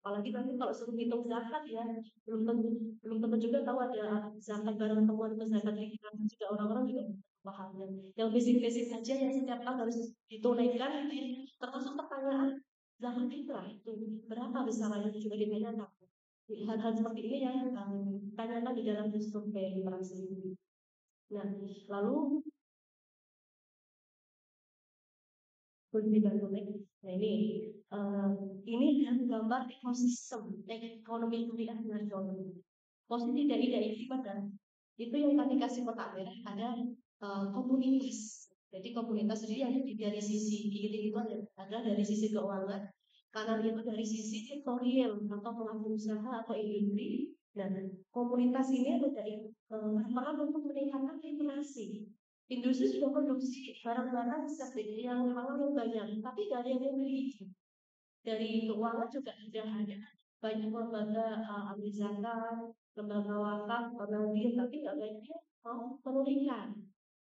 Apalagi nanti kalau suruh hitung zakat ya, belum tentu juga tahu ada zakat barang temuan atau zakat ringan juga orang-orang juga pahamnya. Yang basic-basic saja yang setiap tahun harus ditunaikan itu ya. Termasuk pertanyaan zakat fitrah itu berapa besarannya juga ditanyakan. Hal-hal seperti ini yang ditanyakan di dalam survei literasi ini. Nah, lalu nah ini yang gambar ekosistem ekonomi kuliah nasional. Positif dari ini pada itu yang tadi kasih kotak merah ada komunitas. Jadi komunitas sendiri ada dari sisi kiri itu ada dari sisi keuangan, kanan itu dari sisi sektorial atau pelaku usaha atau industri. Dan komunitas ini ada dari berperan untuk meningkatkan literasi. Industri sudah produksi barang-barang seperti yang halal yang banyak, tapi nggak ada yang beli. Dari keuangan juga sudah ada banyak lembaga amil zakat, lembaga wakaf, pengambil, tapi nggak banyak yang mau menunaikan.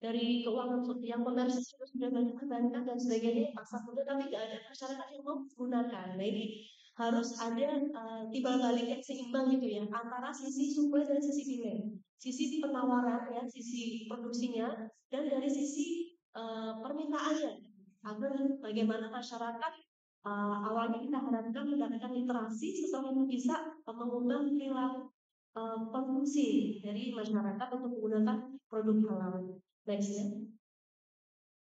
Dari keuangan yang komersil sudah banyak perbankan dan sebagainya pasar modal, tapi nggak ada masyarakat yang mau menggunakan. Nah ini harus ada timbal balik yang seimbang gitu ya antara sisi supply dan sisi demand, sisi penawaran ya, sisi produksinya dan dari sisi permintaannya agar bagaimana masyarakat awalnya kita harapkan mendapatkan literasi setelah itu bisa mengubah perilaku konsumsi dari masyarakat untuk menggunakan produk halal. Next ya.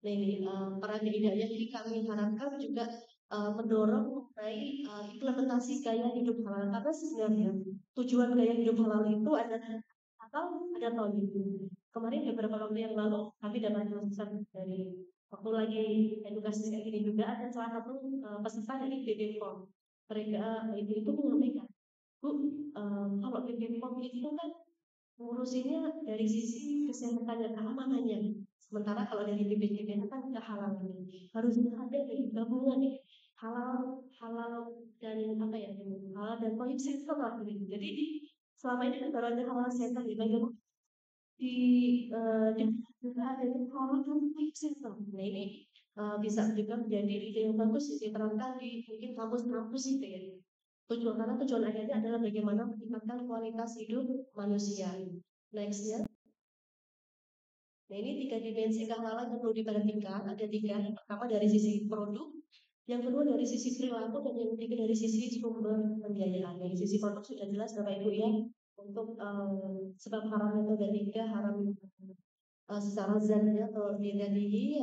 Nah ini peran hidayah ini kami harapkan juga mendorong mengenai implementasi gaya hidup halal karena sebenarnya tujuan gaya hidup halal itu adalah atau ada tahun itu. Kemarin beberapa waktu yang lalu kami dapat pesan dari waktu lagi edukasi kayak gini juga ada salah satu peserta dari BPOM. Mereka itu menyampaikan, Bu, kalau BPOM itu kan ngurusinnya dari sisi kesehatan dan keamanannya. Sementara kalau dari BPJS kan kehalalan harusnya ada nih gabungan nih halal halal dan apa ya halal dan toyib center lah gitu. Jadi selama ini kan baru ada halal center di bagaimana di juga ada yang halal dan toyib center. Nah ini bisa juga menjadi ide yang bagus diterapkan di mungkin kampus-kampus itu ya. Tujuan akhirnya adalah bagaimana meningkatkan kualitas hidup manusia. Next ya. Nah ini 3 dimensi kehalalan yang perlu diperhatikan. Ada 3. Yang pertama dari sisi produk, yang kedua dari sisi perilaku, dan yang ketiga dari sisi sumber pembiayaan. Dari sisi produk sudah jelas Bapak Ibu ya. Untuk sebab haram itu ada 3 haram secara zatnya atau dilihat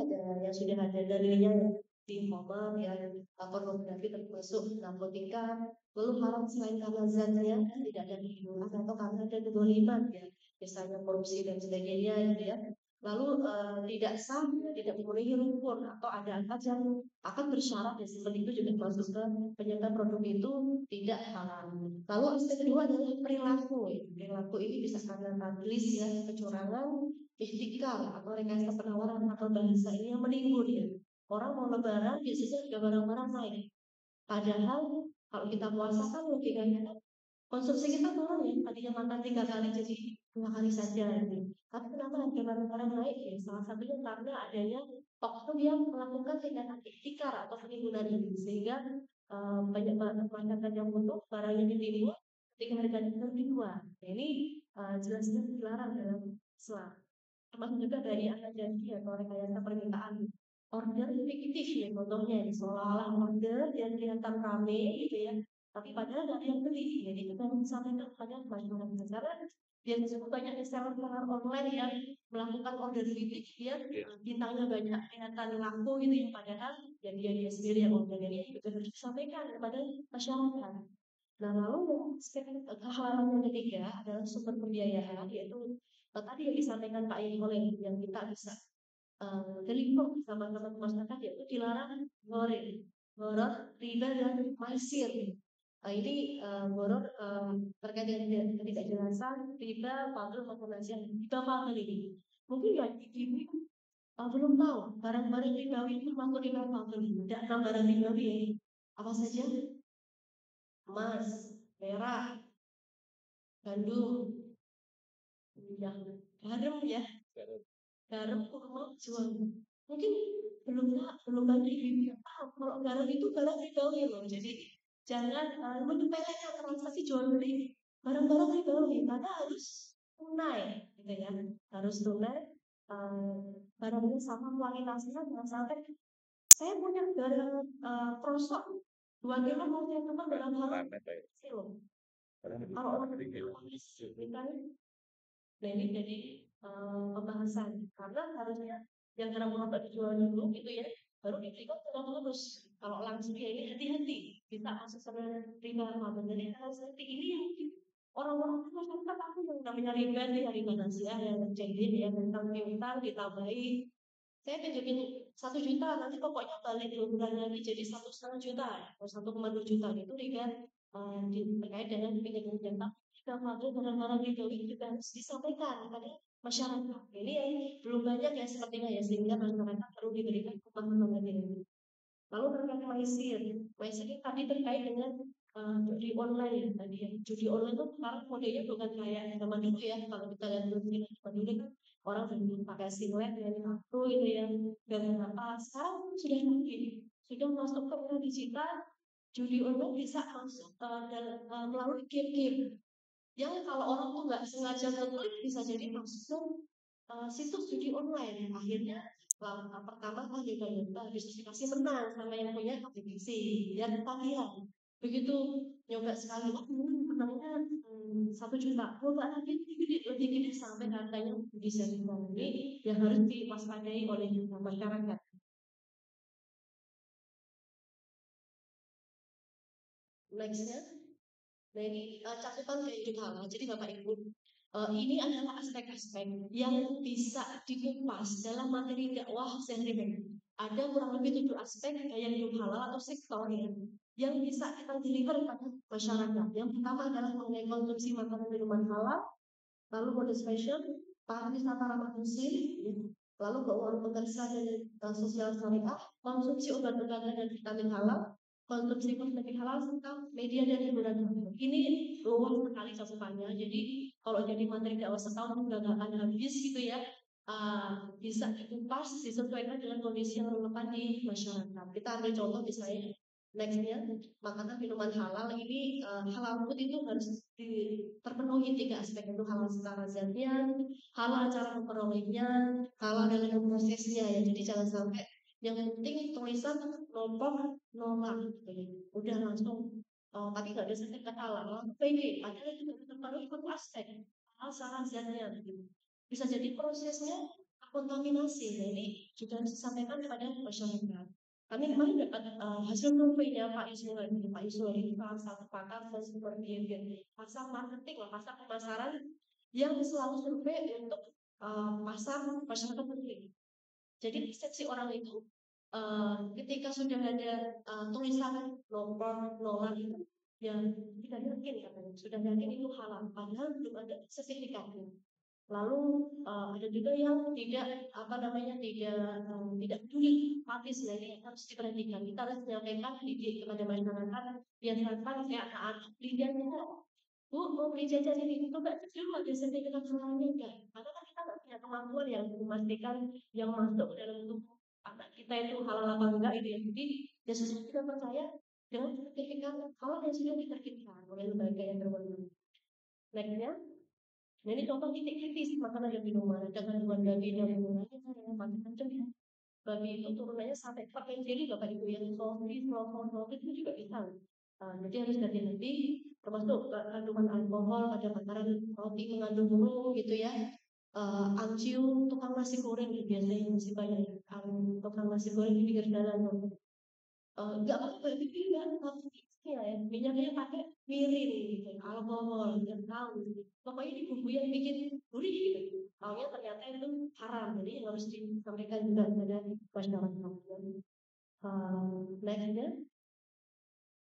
ada yang sudah ada dalilnya ya di koma ya pornografi termasuk narkotika, lalu haram selain karena zatnya tidak ada hiburan atau karena ada kedoliman ya misalnya korupsi dan sebagainya gitu ya. Lalu tidak sah, tidak memenuhi rukun atau ada akad yang akan bersyarat dan seperti itu juga masuk ke penyebab produk itu tidak halal. Lalu aspek kedua adalah perilaku. Perilaku ini bisa karena tadlis ya kecurangan, ihtikar atau rekayasa penawaran atau bahasa ini yang menimbun ya. Orang mau lebaran biasanya juga barang-barang naik. Padahal kalau kita puasa kan logikanya konsumsi kita turun ya. Tadinya makan 3 kali jadi 2 kali saja. Gitu. Tapi kenapa harga barang-barang naik ya? Salah satunya karena adanya oknum yang melakukan tindakan ihtikar atau penimbunan ini sehingga banyak masyarakat yang butuh barangnya ditimbun ketika harganya lebih tua. Nah, ini jelas-jelas dilarang dalam Islam. Termasuk juga dari anak janji atau rekayasa permintaan order fiktif ya contohnya seolah-olah order yang kelihatan rame gitu ya tapi padahal nggak ada yang beli jadi kita sampaikan kepada masyarakat karena dia disebut banyak seller online yang melakukan order fiktif dia bintangnya banyak kelihatan laku gitu ya padahal dan dia sendiri yang order ini juga harus disampaikan kepada masyarakat. Nah lalu aspek kehalalan yang ketiga adalah sumber pembiayaan yaitu tadi yang disampaikan Pak Ibu yang kita bisa terlibat sama teman masyarakat yaitu dilarang goror, riba dan maisir. Ini goror terkait dengan ketidakjelasan riba, fadl maupun nasihat. Riba fadl ini mungkin bagi ibu belum tahu barang-barang ribawi itu masuk riba fadl. Tidak tahu barang ribawi ya. Apa saja? Emas, perak, gandum, garam ya. Garam kurma jual mungkin belum banyak ibu yang paham kalau garam itu barang ribawi loh jadi Jangan menyepelekan transaksi jual beli barang-barang pribadi, karena harus tunai, gitu ya. Harus tunai, barangnya sama kualitasnya, jangan sampai saya punya barang prosok 2 kilo mau saya tukar dalam hal kilo. Kalau orang kita nah ini jadi pembahasan, karena harusnya yang barang produk dijual dulu gitu ya, baru diberikan secara lurus. Kalau langsung ya ini hati-hati, bisa masuk sebenarnya riba apa. Jadi hal seperti ini yang mungkin orang-orang itu masyarakat aku yang namanya riba nih, riba nasiah yang jadi ya tentang piutang ditambahi. Saya pinjemin 1 juta, nanti pokoknya balik 2 bulan lagi jadi 1,5 juta atau 1,2 juta, itu riba terkait dengan pinjaman jangka. Dan waktu barang-barang itu juga harus disampaikan kepada masyarakat. Ini yang belum banyak ya sepertinya ya, sehingga masyarakat perlu diberikan pemahaman ini. Lalu terkait maisir ini tadi terkait dengan judi online ya tadi ya. Judi online itu sekarang modelnya bukan kayak zaman dulu ya. Kalau kita lihat dulu zaman dulu kan orang pakai silet dari kartu itu yang dan apa. Sekarang sudah mungkin sudah masuk ke era digital. Judi online bisa masuk melalui game-game yang kalau orang tuh nggak sengaja ngeklik bisa jadi masuk situs judi online. Akhirnya pertama kan juga bisa dikasih menang sama yang punya aplikasi biar ketagihan. Begitu nyoba sekali, menangnya 1 juta. Coba lagi lebih gede sampai harganya bisa ini yang harus diwaspadai oleh masyarakat. Nextnya, nah ini catatan kayak halal. Jadi Bapak Ibu, ini adalah aspek-aspek yang bisa dikupas dalam materi dakwah sehari-hari. Ada kurang lebih 7 aspek kayak hidup halal atau sektor yang bisa kita deliver pada masyarakat. Yang pertama adalah mengenai konsumsi makanan minuman halal, lalu modus fashion, pariwisata ramah musim, lalu keuangan pekerja dan sosial syariah, konsumsi obat-obatan dan vitamin halal, konsumsi kosmetik halal, serta media dan hiburan halal. Ini luas sekali cakupannya. Jadi kalau jadi materi dakwah setahun juga nggak akan habis gitu ya. Bisa dikupas disesuaikan dengan kondisi yang relevan di masyarakat. Kita ambil contoh misalnya nextnya makanan minuman halal ini halal food itu harus terpenuhi 3 aspek, itu halal secara zatian, halal cara memperolehnya, halal dalam prosesnya ya. Jadi jangan sampai yang penting tulisan nomor nolak gitu ya. Udah langsung tapi nggak ada sertifikat halal, PG, padahal itu terpenuhi 1 aspek halal secara zatian gitu. Bisa jadi prosesnya kontaminasi. Nah ini juga harus disampaikan kepada masyarakat. Kami kemarin dapat hasil surveinya Pak Ismail ini salah satu pakar consumer behavior, pasar marketing lah, pasar pemasaran yang selalu survei untuk pasar masyarakat muslim. Jadi persepsi orang itu ketika sudah ada tulisan nomor nolak itu yang tidak yakin katanya, sudah yakin itu halal, padahal belum ada sertifikatnya. Lalu ada juga yang tidak tidak peduli artis. Nah ini harus diperhatikan. Kita harus menyampaikan didik kepada masyarakat biarkan kayak anak-anak beli jajan. Bu mau beli jajan ini coba cek dulu ada sertifikat halalnya enggak, karena kan kita nggak punya kemampuan yang memastikan yang masuk dalam tubuh anak kita itu halal apa enggak itu ya. Jadi ya sesuai kita percaya dengan sertifikat halal yang sudah diterbitkan oleh lembaga yang berwenang. Nextnya, nah ini contoh titik kritis makanan dan minuman. Ada kandungan babi dan macam-macam ya. Babi itu turunannya sampai 4 jadi Bapak Ibu yang sofi itu juga bisa. Jadi harus hati-hati, termasuk kandungan alkohol pada makanan roti mengandung burung gitu ya. Anciu tukang nasi goreng biasanya masih banyak tukang nasi goreng di pinggir jalan. Enggak apa-apa tapi enggak ya minyaknya pakai mirin gitu, alkohol nggak tahu gitu. Pokoknya di bumbu yang bikin gurih gitu. Taunya ternyata itu haram, jadi harus disampaikan juga kepada masyarakat. Nextnya,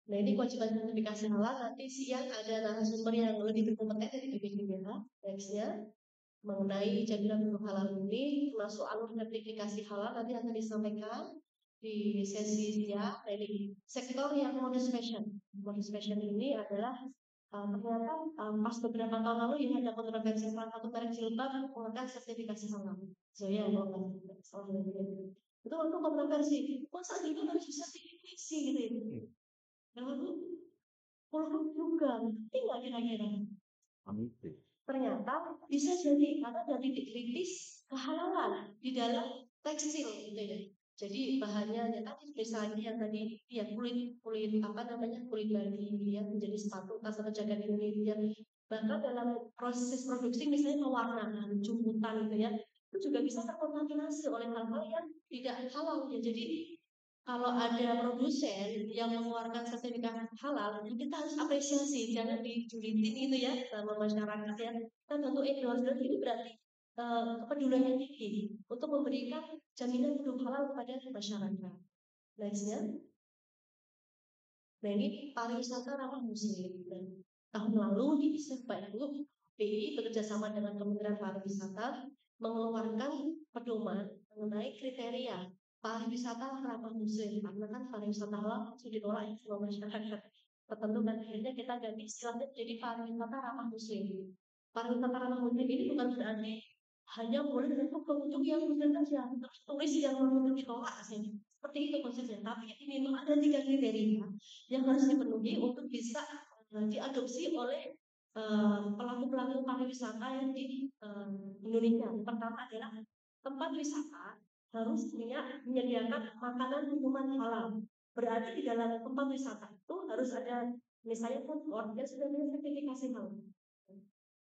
nah ini kewajiban sertifikasi halal. Nanti siang ada narasumber yang lebih berkompeten dari BPJPH. Nextnya mengenai jaminan halal ini, termasuk alur sertifikasi halal nanti akan disampaikan di sesi siang. Ini sektor yang modus fashion. Modus fashion ini adalah ternyata pas beberapa tahun lalu ya ada kontroversi salah satu merek jilbab menggunakan sertifikasi halal. Zoya itu waktu kontroversi, masa itu harus sertifikasi gitu ya. Lalu halal juga, ngerti nggak kira-kira? Ngerti. Ternyata bisa jadi karena dari dikritis kehalalan di dalam tekstil gitu ya. Jadi bahannya ya tadi misalnya yang tadi ya kulit apa namanya kulit babi ya menjadi sepatu tas atau jaket Indonesia. Bahkan dalam proses produksi misalnya pewarnaan jemputan gitu ya itu juga bisa terkontaminasi oleh hal-hal yang tidak halal ya. Jadi kalau ada produsen yang mengeluarkan sertifikat halal, kita harus apresiasi, jangan dijulitin gitu ya sama masyarakat ya. Kita bentuk endorse ini berarti kepeduliannya tinggi untuk memberikan jaminan hidup halal kepada masyarakat. Nextnya, nah ini pariwisata ramah muslim. Dan tahun lalu di Pak Ibu, BI bekerjasama dengan Kementerian Pariwisata mengeluarkan pedoman mengenai kriteria pariwisata ramah muslim karena kan pariwisata halal sudah ditolak ya sama masyarakat tertentu dan akhirnya kita ganti istilahnya jadi pariwisata ramah muslim. Pariwisata ramah muslim ini bukan berarti hanya boleh untuk pengunjung yang muslim saja, terus turis yang mengunjung ditolak sih. Seperti itu konsepnya. Tapi ini memang ada 3 kriteria yang harus dipenuhi untuk bisa diadopsi oleh pelaku-pelaku pariwisata yang di Indonesia. Pertama adalah tempat wisata harus menyediakan makanan minuman halal. Berarti di dalam tempat wisata itu harus ada misalnya food court yang sudah sertifikasi halal.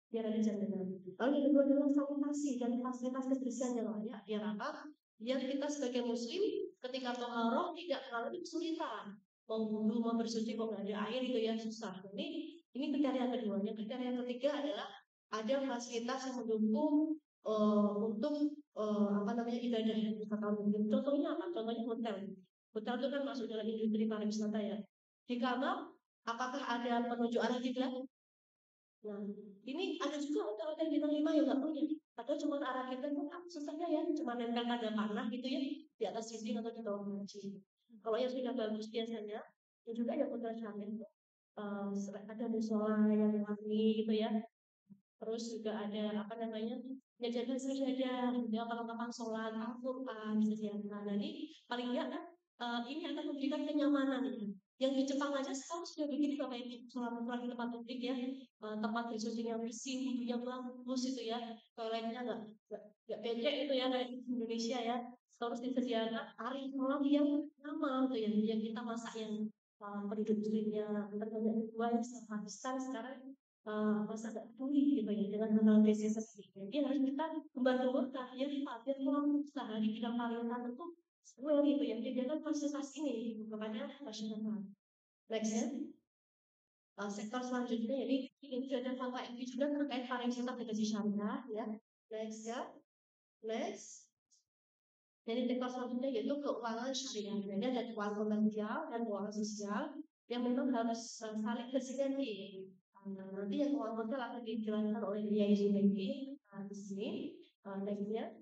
Biar ada jaminan. Lalu yang kedua adalah sanitasi dan fasilitas kebersihan yang layak. Biar apa? Biar kita sebagai muslim ketika toharoh tidak mengalami kesulitan. Mau wudhu, mau bersuci, mau nggak ada air itu ya susah. Ini kriteria kedua. Yang kriteria ketiga adalah ada fasilitas yang mendukung untuk apa namanya ibadah wisatawan. Contohnya apa? Contohnya hotel. Hotel itu kan masuk dalam industri pariwisata ya. Di kamar, apakah ada penuju arah kiblat? Nah, ini ada juga hotel-hotel bintang 5 yang nggak punya. Padahal cuma arah kiblat itu susahnya ya, cuma nempel tanda panah gitu ya di atas dinding atau di bawah masjid. Kalau yang sudah bagus biasanya, dan juga yang hotel Syamil itu ada musola yang wangi gitu ya. Terus juga ada apa namanya jajanan sejadah, gitu ya, kalau kapan sholat Al-Quran disediakan. Nah, ini paling enggak ini akan memberikan kenyamanan. Yang di Jepang aja sekarang sudah begini Bapak Ibu, sholat di tempat publik ya, tempat bersuci yang bersih, wudhunya bagus itu ya, toiletnya nggak becek itu ya kayak di Indonesia ya. Terus disediakan air kolam yang normal tuh yang kita masak yang penduduk muslimnya terbanyak kedua yang Pakistan sekarang masa nggak peduli gitu ya dengan hal-hal bisnis seperti ini. Jadi harus kita kembang-kembangkan ya Pak, biar orang usaha di bidang pariwisata itu well gitu ya, menyediakan fasilitas ini gitu, kepada masyarakat. Nextnya, sektor selanjutnya ini sudah ada fakta ini juga terkait pariwisata berbasis syariah ya. Next ya, next. Jadi sektor selanjutnya yaitu keuangan syariah. Jadi ada keuangan komersial dan keuangan sosial yang memang harus saling bersinergi. Nanti yang keuangan komersial akan dijelaskan oleh Yai Zubaidi di sini. Nextnya.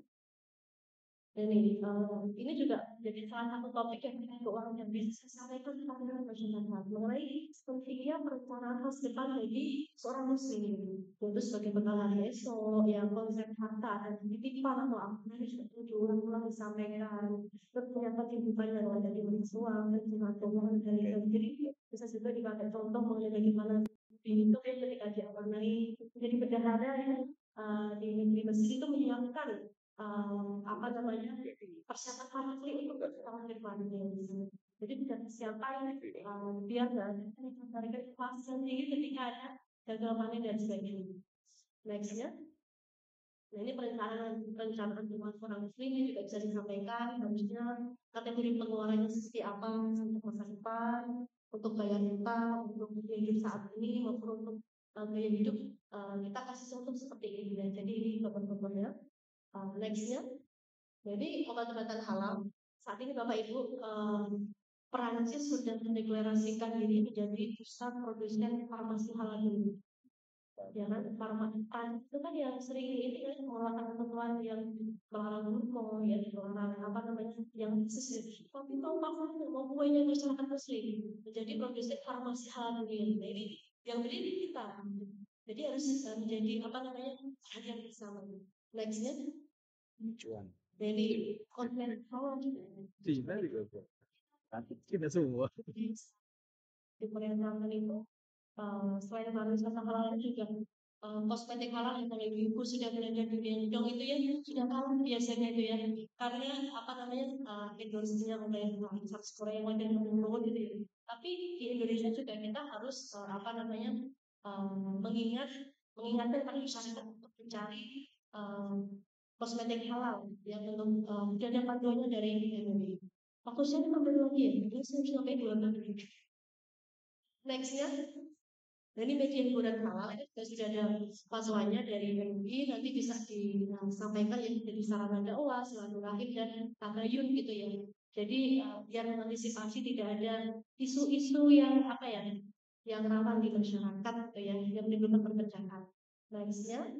Dan ini juga jadi salah satu topik yang kita keuangan yang bisa saya sampaikan kepada masyarakat mengenai pentingnya perencanaan masa depan bagi seorang muslim, yaitu sebagai bekal besok, yang konsep harta dan titipan atau apa juga perlu diulang-ulang disampaikan. Ternyata kehidupan yang ada di Islam dan keuangan dari negeri bisa juga dipakai contoh mengenai bagaimana dihidup ketika diamanai. Jadi bendahara yang di negeri Mesir itu menyiapkan apa namanya persiapan family untuk tahun depannya. Jadi tidak siapa biar mencarikan kepastian tinggi ketika ada gagal panen dan sebagainya. Nextnya, nah ini perencanaan rumah orang muslim ini juga bisa disampaikan. Harusnya kategori pengeluarannya seperti apa untuk masa depan, untuk bayar utang, untuk hidup saat ini maupun untuk gaya hidup kita kasih contoh seperti ini. Ya. Jadi ini beberapa nextnya. Jadi obat-obatan halal saat ini Bapak Ibu Perancis sudah mendeklarasikan diri menjadi pusat produsen farmasi halal dunia. Ya kan, Prancis itu kan yang sering ini kan mengeluarkan ketentuan yang melarang rokok, ya melarang apa namanya yang khusus. Tapi kalau Pak mau kuenya masyarakat muslim menjadi produsen farmasi halal dunia. Nah ini yang beli kita. Jadi harus menjadi apa namanya perhatian bersama. Nextnya. Jadi konten Cina juga kita semua di pemerintahan itu selain pariwisata halal juga kosmetik halal yang kalau ibu sudah belanja di Dendong itu ya sudah halal biasanya itu ya karena apa namanya endorse-nya oleh artis Korea yang ada di Indonesia gitu ya. Tapi di Indonesia juga kita harus apa namanya mengingatkan pada masyarakat untuk mencari kosmetik halal yang belum sudah ada panduannya dari MUI. Waktu saya ngambil lagi ya, ini saya sampai 2 menit. Nextnya, ini media hiburan halal itu sudah ada panduannya dari MUI, nanti bisa disampaikan yang jadi sarana dakwah, silaturahim dan tabayun gitu ya. Jadi biar mengantisipasi tidak ada isu-isu yang apa ya, yang rawan di masyarakat gitu ya, yang menimbulkan perpecahan. Nextnya,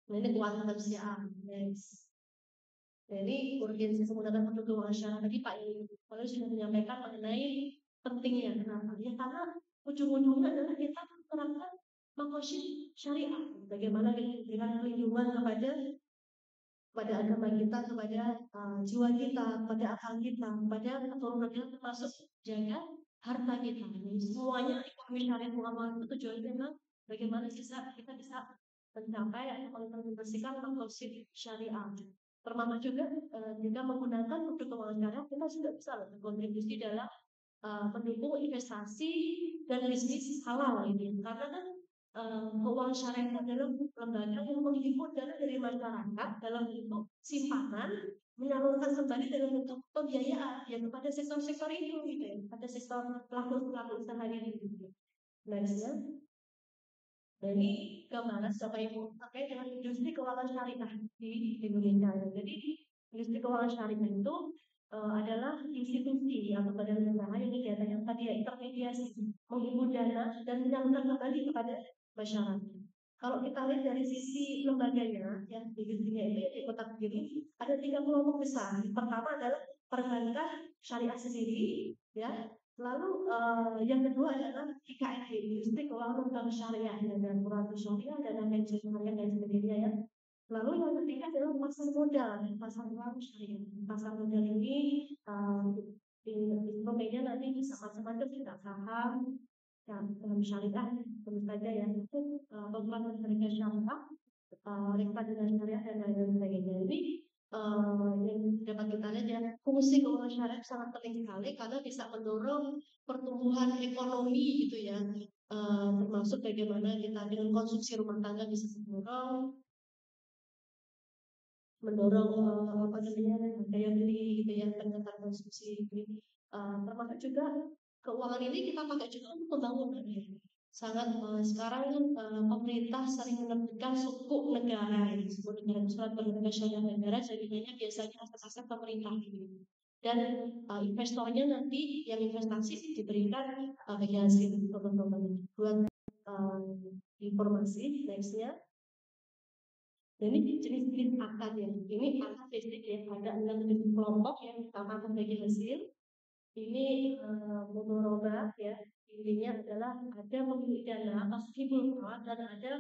ini kemanusiaan. Next. Jadi urgensi menggunakan produk keuangan syariah tadi Pak Ini sudah menyampaikan mengenai pentingnya kenapa? Ya karena ujung-ujungnya adalah kita menerapkan makosid syariah. Bagaimana kita memberikan perlindungan kepada agama kita, kepada jiwa kita, kepada akal kita, kepada keturunan kita termasuk jaga harta kita. Jadi semuanya ekonomi syariah muamalah itu tujuannya memang bagaimana kita bisa mencapai atau mengimplementasikan makosid syariah. Termasuk juga jika menggunakan produk keuangan syariah kita sudah bisa berkontribusi dalam mendukung investasi dan bisnis halal ini karena kan keuangan syariah adalah lembaga yang menghimpun dana dari masyarakat dalam bentuk simpanan menyalurkan kembali dalam bentuk pembiayaan ya kepada sektor-sektor itu gitu ya pada sektor pelaku usaha ini gitu. Nextnya. Nah ini gambaran Bapak Ibu terkait dengan industri keuangan syariah di Indonesia. Jadi industri keuangan syariah itu adalah institusi atau badan usaha yang kegiatannya tadi ya intermediasi, menghimpun dana dan menyalurkan kembali kepada masyarakat. Kalau kita lihat dari sisi lembaganya, ya industrinya itu di kotak biru ada 3 kelompok besar. Pertama adalah perbankan syariah sendiri, ya. Lalu yang kedua adalah IKSD, industri keuangan bank syariah, dan kurasi syariah, dan manajer syariah dan sebagainya ya. Lalu yang ketiga adalah pasar modal, pasar uang syariah. Pasar modal ini instrumennya nanti bisa macam-macam, tidak saham, yang syariah, tentu saja ya itu pembuatan syariah syariah, reksadana syariah dan lain sebagainya. Jadi yang dapat kita lihat ya fungsi keuangan syariah sangat penting sekali karena bisa mendorong pertumbuhan ekonomi gitu ya, termasuk bagaimana kita dengan konsumsi rumah tangga bisa mendorong apa namanya daya beli gitu ya peningkatan konsumsi ini termasuk juga keuangan ini kita pakai juga untuk pembangunan ya. Sangat sekarang pemerintah sering menerbitkan sukuk negara ya, sukuk negara surat berharga syariah negara jadinya biasanya aset-aset pemerintah gitu. Dan investornya nanti yang investasi diberikan bagi hasil teman-teman buat informasi nextnya. Dan ini jenis-jenis akad ya. Ini akad listrik ya. Ada 6 jenis kelompok yang pertama membagi hasil. Ini mudoroba ya. Intinya adalah ada pemilik dana, tasriful dan ada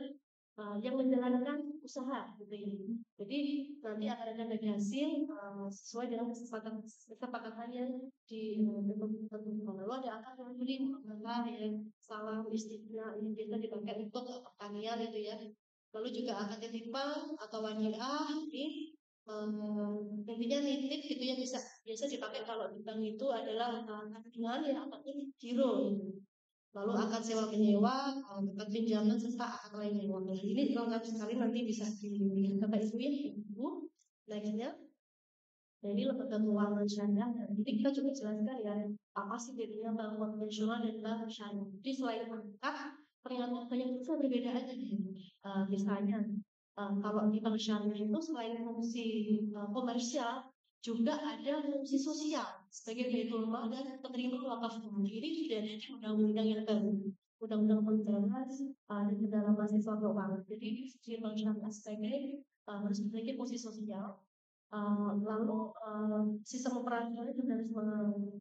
yang menjalankan usaha gitu ya. Jadi nanti akan ada bagi hasil sesuai dengan kesepakatan yang ditentukan. Lalu ada akad yang beli ya, salam istiqna ini biasa dipakai untuk pertanian itu ya. Lalu juga akad titipan atau wadiah ini intinya nitip gitu ya biasa dipakai kalau di bank itu adalah tabungan ya ataupun giro. Lalu akad sewa menyewa, akad pinjaman serta akad lain yang lain. Ini lengkap sekali nanti bisa dilihat Bapak Ibu ya Ibu. Nextnya. Jadi lembaga keuangan syariah. Jadi kita coba jelaskan ya apa sih bedanya bank konvensional dan bank syariah. Jadi selain lengkap ternyata banyak juga perbedaannya. Misalnya kalau di bank syariah itu selain fungsi komersial juga ada fungsi sosial sebagai baitul mal dan penerima wakaf. Ini sudah ada di undang-undang yang baru, undang-undang penjelasan dan dalam mahasiswa keuangan. Jadi di bank syariah sebagai harus memiliki fungsi sosial. Lalu sistem operasionalnya juga harus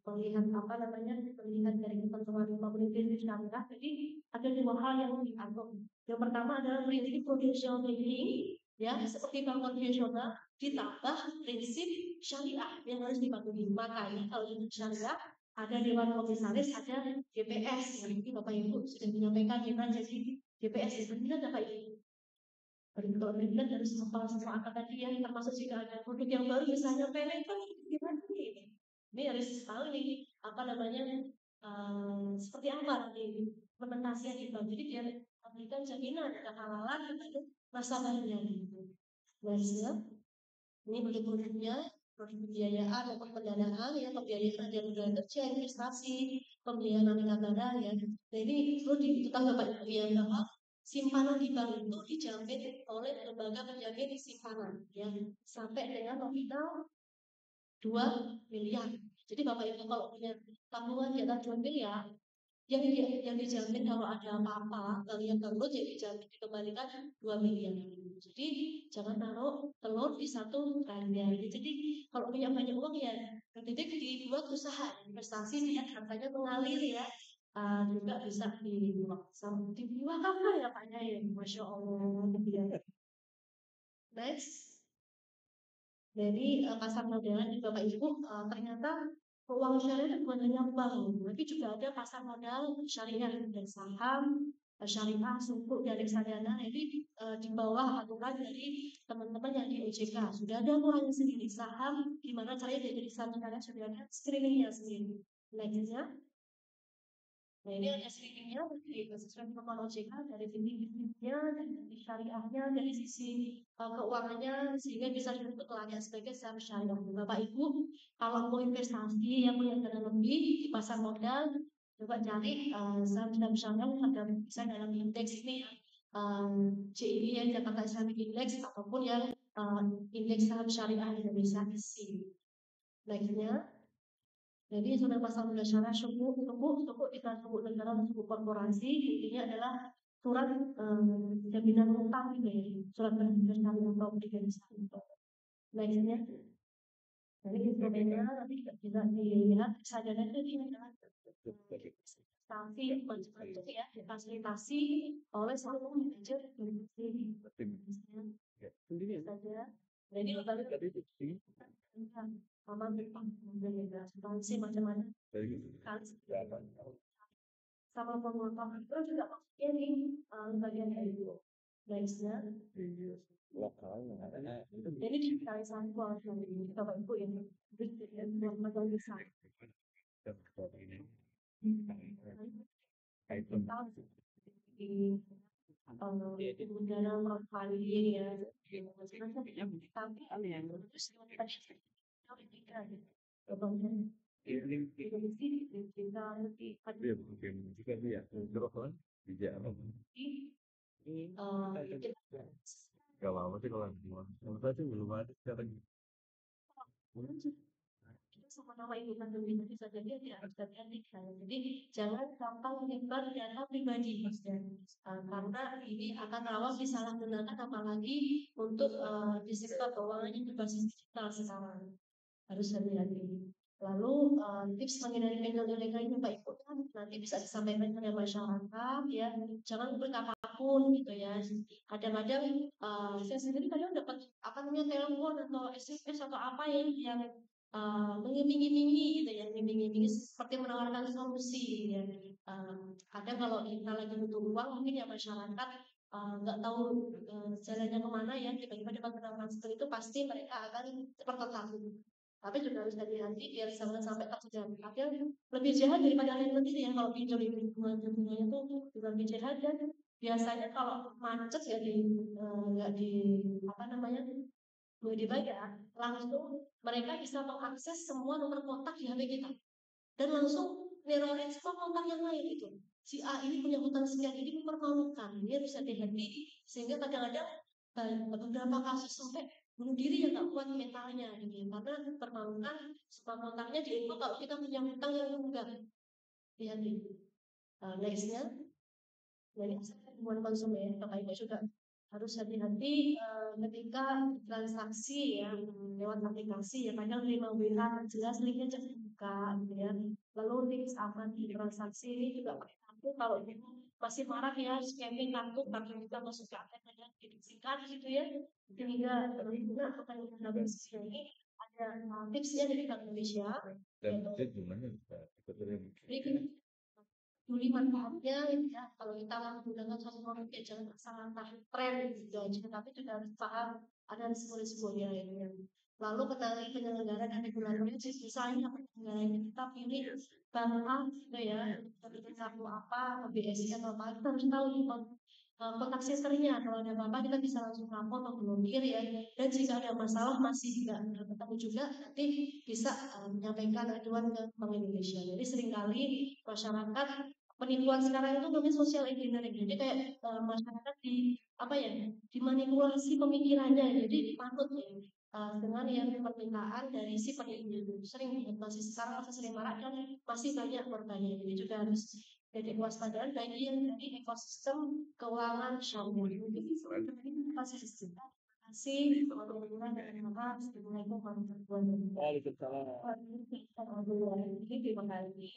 melihat apa namanya melihat dari ketentuan pemerintah syariah. Jadi ada 2 hal yang diatur. Yang pertama adalah prinsip prudential banking ya seperti bank konvensional ditambah prinsip syariah yang harus dipatuhi. Makanya kalau di syariah ada Dewan Komisaris, ada DPS. Jadi Bapak Ibu sudah menyampaikan kita jadi DPS. Benar Bapak Ibu? Kalau benar harus hafal semua angka tadi ya, termasuk jika ada produk yang baru misalnya payment kan gimana nih? Ini harus tahu nih apa namanya seperti apa nanti implementasinya di bank. Jadi biar memberikan jaminan kehalalan kepada nasabahnya. Nah, ini produk-produknya, produk pembiayaan maupun pendanaan ya, pembiayaan dari modal kerja, investasi, pembiayaan negara ya. Jadi perlu diketahui Bapak Ibu ya bahwa simpanan di bank itu dijamin oleh lembaga penjamin simpanan ya sampai dengan nominal 2 miliar. Jadi Bapak Ibu kalau punya tabungan di atas 2 miliar, yang dijamin kalau ada apa-apa, kalau yang bangkrut ya dijamin dikembalikan 2 miliar. Jadi jangan taruh telur di satu keranjang. Jadi kalau punya banyak uang ya lebih baik dibuat usaha investasi biar hartanya mengalir ya. Juga bisa dibuat apa ya Pak ya? Masya Allah. Next. Dari pasar modal di Bapak Ibu ternyata keuangan syariah itu bukan hanya bank, tapi juga ada pasar modal syariah dan saham, syariah, sukuk, dan reksadana. Jadi di bawah aturan dari teman-teman yang di OJK sudah ada aturannya sendiri saham, gimana caranya jadi saham negara sudah ada screeningnya sendiri. Nextnya. Nah ini ada screeningnya sesuai protokol OJK dari bisnisnya, dari syariahnya, dari sisi keuangannya sehingga bisa disebut layak sebagai saham syariah. Bapak Ibu, kalau mau investasi yang punya dana lebih di pasar modal, coba cari saham-saham syariah yang ada bisa dalam indeks ini JII yang Jakarta Islamic Index ataupun yang indeks saham syariah Indonesia ISI. Nextnya. Jadi sudah pasal modal syariah sukuk kita sukuk negara atau sukuk korporasi intinya adalah surat jaminan utang gitu ya, surat berharga syariah atau obligasi syariah. Nextnya, jadi instrumennya nanti bisa dilihat sajalah itu ini adalah investasi macam-macam ya, difasilitasi oleh seluruh manajer industri. Saja. Jadi sama asuransi macam-macam sama penguatan itu juga maksudnya di bagian dari itu. Nextnya, jadi digitalisasi kualitas dari Bapak Ibu yang berbagai besar. Di dalam profiling ya, tapi yang terus Gak lama sih kalau saya sih belum ada sekarang. kita sama nama ibu kandung itu bisa jadi dia harus hati-hati. Jadi jangan gampang menyebar data pribadi karena ini akan rawan disalahgunakan apalagi untuk di sektor keuangan yang berbasis digital sekarang. Harus hati-hati. Lalu tips menghindari pinjol ilegal ini Pak Ibu kan nanti bisa disampaikan kepada masyarakat ya, jangan klik apapun gitu ya. Kadang-kadang saya sendiri kadang dapat apa namanya telepon atau SMS atau apa yang mengiming-imingi gitu ya, mengiming-imingi seperti menawarkan solusi ya. Kadang kalau kita lagi butuh uang mungkin ya masyarakat nggak tahu jalannya kemana ya, tiba-tiba dapat penawaran seperti itu pasti mereka akan tertakut. Tapi juga harus hati-hati biar jangan sampai terjadi. Akhirnya lebih jahat daripada lain sendiri ya kalau pinjol itu hubungannya tuh juga lebih jahat dan biasanya kalau macet ya nggak di apa namanya nggak dibayar langsung mereka bisa mengakses semua nomor kontak di HP kita dan langsung nerorin semua kontak yang lain itu. Si A ini punya hutang sekian ini mempermalukan, dia bisa hati-hati sehingga kadang-kadang beberapa kasus sampai bunuh diri yang nggak kuat mentalnya gitu ya, karena permalukan semua kontaknya diinfo kalau kita punya hutang yang enggak lihat ini. Nextnya, jadi hubungan konsumen Bapak Ibu juga harus hati-hati ketika transaksi ya lewat aplikasi ya, kadang terima WA jelas linknya jangan buka gitu ya. Lalu link aman di transaksi ini juga pakai kartu kalau masih marah ya scanning kartu kita masuk ke ATM dan didisikan gitu ya, sehingga berguna akan habis ini Ya, tipsnya dari Bank Indonesia. Dan itu gimana bisa sebetulnya? Jadi juli manfaatnya ya, kalau kita menggunakan sosial media jangan asal tren gitu aja, tapi juga harus paham ada risiko-risikonya ya. Lalu kenali penyelenggara dan regulatornya, misalnya penyelenggaranya kita pilih bank A gitu ya, kita pilih kartu apa, BSI atau apa, kita harus tahu nih kontak senternya, kalau ada apa-apa kita bisa langsung lapor atau blokir ya, dan jika ada masalah masih nggak ketemu juga nanti bisa menyampaikan aduan ke Bank Indonesia. Jadi seringkali masyarakat penipuan sekarang itu namanya social engineering. Jadi kayak masyarakat di apa ya, dimanipulasi pemikirannya. Jadi dipanut ya dengan yang permintaan dari si penipu. Sering masih sekarang masih sering marak dan masih banyak korbannya. Jadi juga harus jadi kewaspadaan bagi yang dari ekosistem keuangan syariah. Terima kasih. Assalamualaikum warahmatullahi wabarakatuh. Waalaikumsalam. Terima kasih.